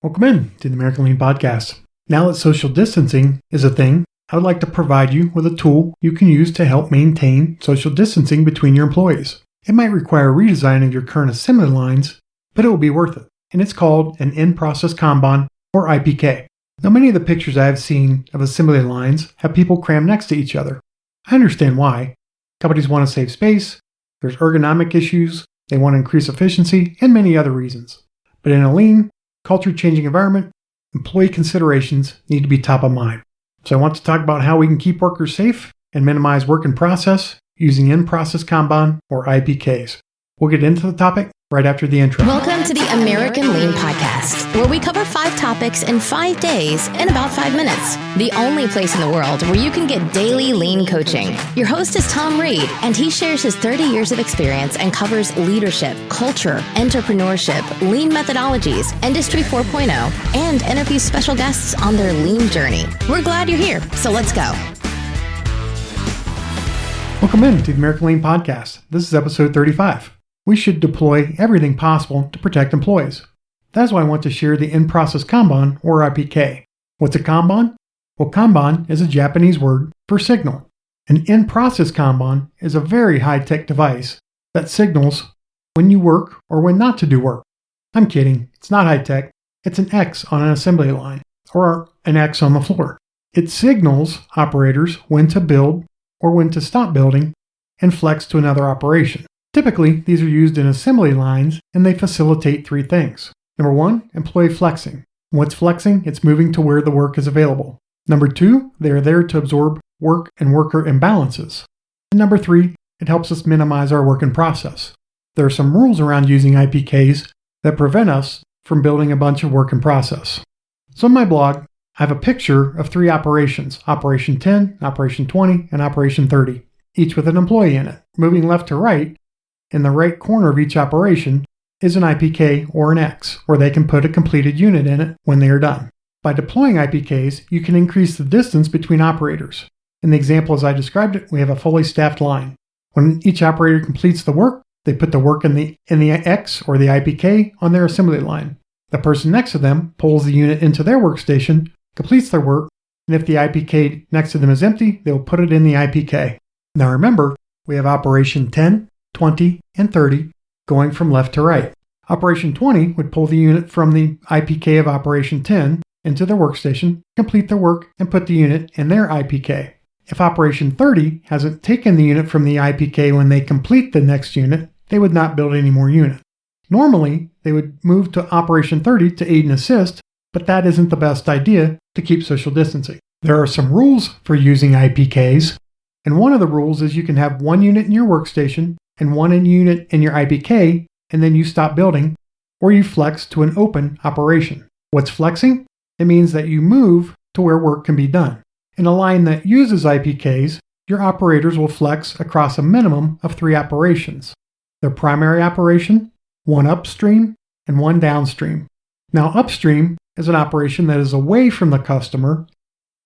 Welcome in to the American Lean Podcast. Now that social distancing is a thing, I would like to provide you with a tool you can use to help maintain social distancing between your employees. It might require a redesign of your current assembly lines, but it will be worth it. And it's called an in-process Kanban, or IPK. Now, many of the pictures I have seen of assembly lines have people crammed next to each other. I understand why. Companies want to save space, there's ergonomic issues, they want to increase efficiency, and many other reasons. But in a lean, culture-changing environment, employee considerations need to be top of mind. So I want to talk about how we can keep workers safe and minimize work in process using in-process Kanban, or IPKs. We'll get into the topic right after the intro. Welcome to the American Lean Podcast, where we cover 5 topics in 5 days in about 5 minutes. The only place in the world where you can get daily lean coaching. Your host is Tom Reed, and he shares his 30 years of experience and covers leadership, culture, entrepreneurship, lean methodologies, Industry 4.0, and interviews special guests on their lean journey. We're glad you're here, so let's go. Welcome in to the American Lean Podcast. This is episode 35. We should deploy everything possible to protect employees. That's why I want to share the in-process Kanban, or IPK. What's a Kanban? Well, Kanban is a Japanese word for signal. An in-process Kanban is a very high-tech device that signals when you work or when not to do work. I'm kidding, it's not high-tech. It's an X on an assembly line, or an X on the floor. It signals operators when to build or when to stop building and flex to another operation. Typically, these are used in assembly lines, and they facilitate 3 things. Number 1, employee flexing. What's flexing? It's moving to where the work is available. Number 2, they are there to absorb work and worker imbalances. And number 3, it helps us minimize our work in process. There are some rules around using IPKs that prevent us from building a bunch of work in process. So in my blog, I have a picture of 3 operations, Operation 10, Operation 20, and Operation 30, each with an employee in it. Moving left to right, in the right corner of each operation is an IPK or an X, where they can put a completed unit in it when they are done. By deploying IPKs, you can increase the distance between operators. In the example as I described it, we have a fully staffed line. When each operator completes the work, they put the work in the X or the IPK on their assembly line. The person next to them pulls the unit into their workstation, completes their work, and if the IPK next to them is empty, they will put it in the IPK. Now remember, we have Operation 10, 20, and 30 going from left to right. Operation 20 would pull the unit from the IPK of Operation 10 into their workstation, complete their work, and put the unit in their IPK. If Operation 30 hasn't taken the unit from the IPK when they complete the next unit, they would not build any more unit. Normally, they would move to Operation 30 to aid and assist, but that isn't the best idea to keep social distancing. There are some rules for using IPKs, and one of the rules is you can have 1 unit in your workstation and 1 unit in your IPK, and then you stop building, or you flex to an open operation. What's flexing? It means that you move to where work can be done. In a line that uses IPKs, your operators will flex across a minimum of 3 operations. Their primary operation, 1 upstream, and 1 downstream. Now, upstream is an operation that is away from the customer,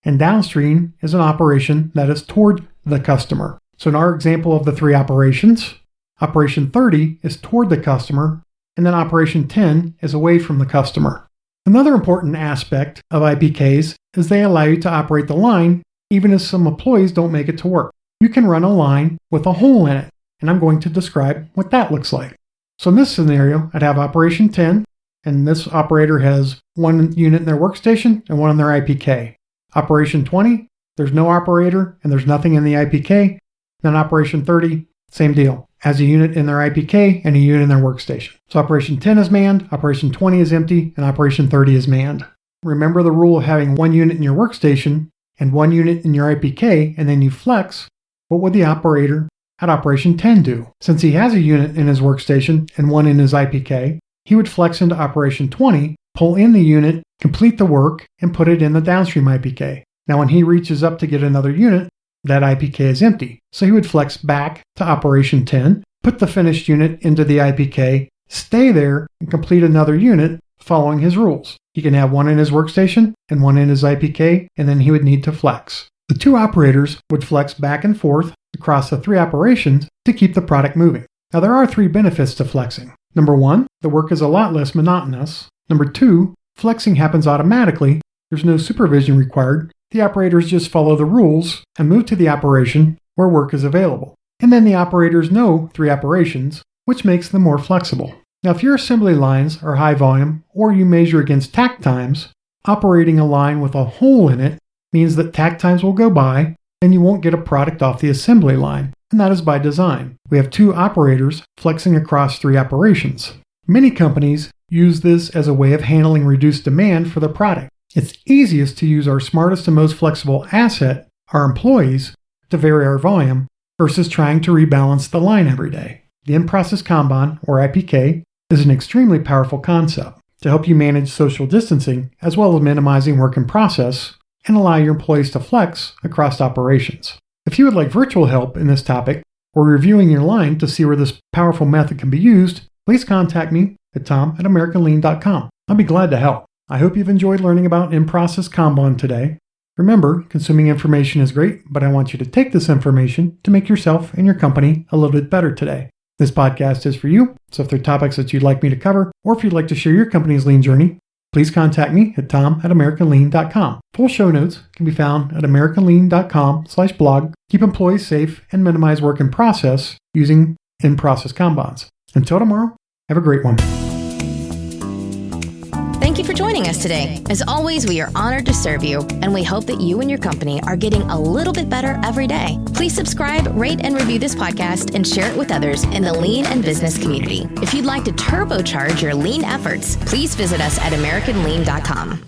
and downstream is an operation that is toward the customer. So in our example of the 3 operations, Operation 30 is toward the customer, and then Operation 10 is away from the customer. Another important aspect of IPKs is they allow you to operate the line even if some employees don't make it to work. You can run a line with a hole in it, and I'm going to describe what that looks like. So in this scenario, I'd have Operation 10, and this operator has 1 unit in their workstation and 1 in their IPK. Operation 20, there's no operator and there's nothing in the IPK. Then Operation 30, same deal. Has a unit in their IPK and a unit in their workstation. So Operation 10 is manned, Operation 20 is empty, and Operation 30 is manned. Remember the rule of having 1 unit in your workstation and 1 unit in your IPK, and then you flex. What would the operator at Operation 10 do? Since he has a unit in his workstation and 1 in his IPK, he would flex into Operation 20, pull in the unit, complete the work, and put it in the downstream IPK. Now when he reaches up to get another unit, that IPK is empty. So he would flex back to Operation 10, put the finished unit into the IPK, stay there, and complete another unit following his rules. He can have 1 in his workstation and 1 in his IPK, and then he would need to flex. The 2 operators would flex back and forth across the 3 operations to keep the product moving. Now there are 3 benefits to flexing. Number 1, the work is a lot less monotonous. Number 2, flexing happens automatically. There's no supervision required. The operators just follow the rules and move to the operation where work is available. And then the operators know 3 operations, which makes them more flexible. Now, if your assembly lines are high volume or you measure against takt times, operating a line with a hole in it means that takt times will go by and you won't get a product off the assembly line. And that is by design. We have 2 operators flexing across 3 operations. Many companies use this as a way of handling reduced demand for their product. It's easiest to use our smartest and most flexible asset, our employees, to vary our volume versus trying to rebalance the line every day. The in-process Kanban, or IPK, is an extremely powerful concept to help you manage social distancing as well as minimizing work in process and allow your employees to flex across operations. If you would like virtual help in this topic or reviewing your line to see where this powerful method can be used, please contact me at tom@americanlean.com. I'll be glad to help. I hope you've enjoyed learning about in-process Kanban today. Remember, consuming information is great, but I want you to take this information to make yourself and your company a little bit better today. This podcast is for you, so if there are topics that you'd like me to cover, or if you'd like to share your company's lean journey, please contact me at tom@americanlean.com. Full show notes can be found at americanlean.com/blog. Keep employees safe and minimize work in process using in-process Kanbans. Until tomorrow, have a great one. Thank you for joining us today. As always, we are honored to serve you, and we hope that you and your company are getting a little bit better every day. Please subscribe, rate, and review this podcast and share it with others in the lean and business community. If you'd like to turbocharge your lean efforts, please visit us at americanlean.com.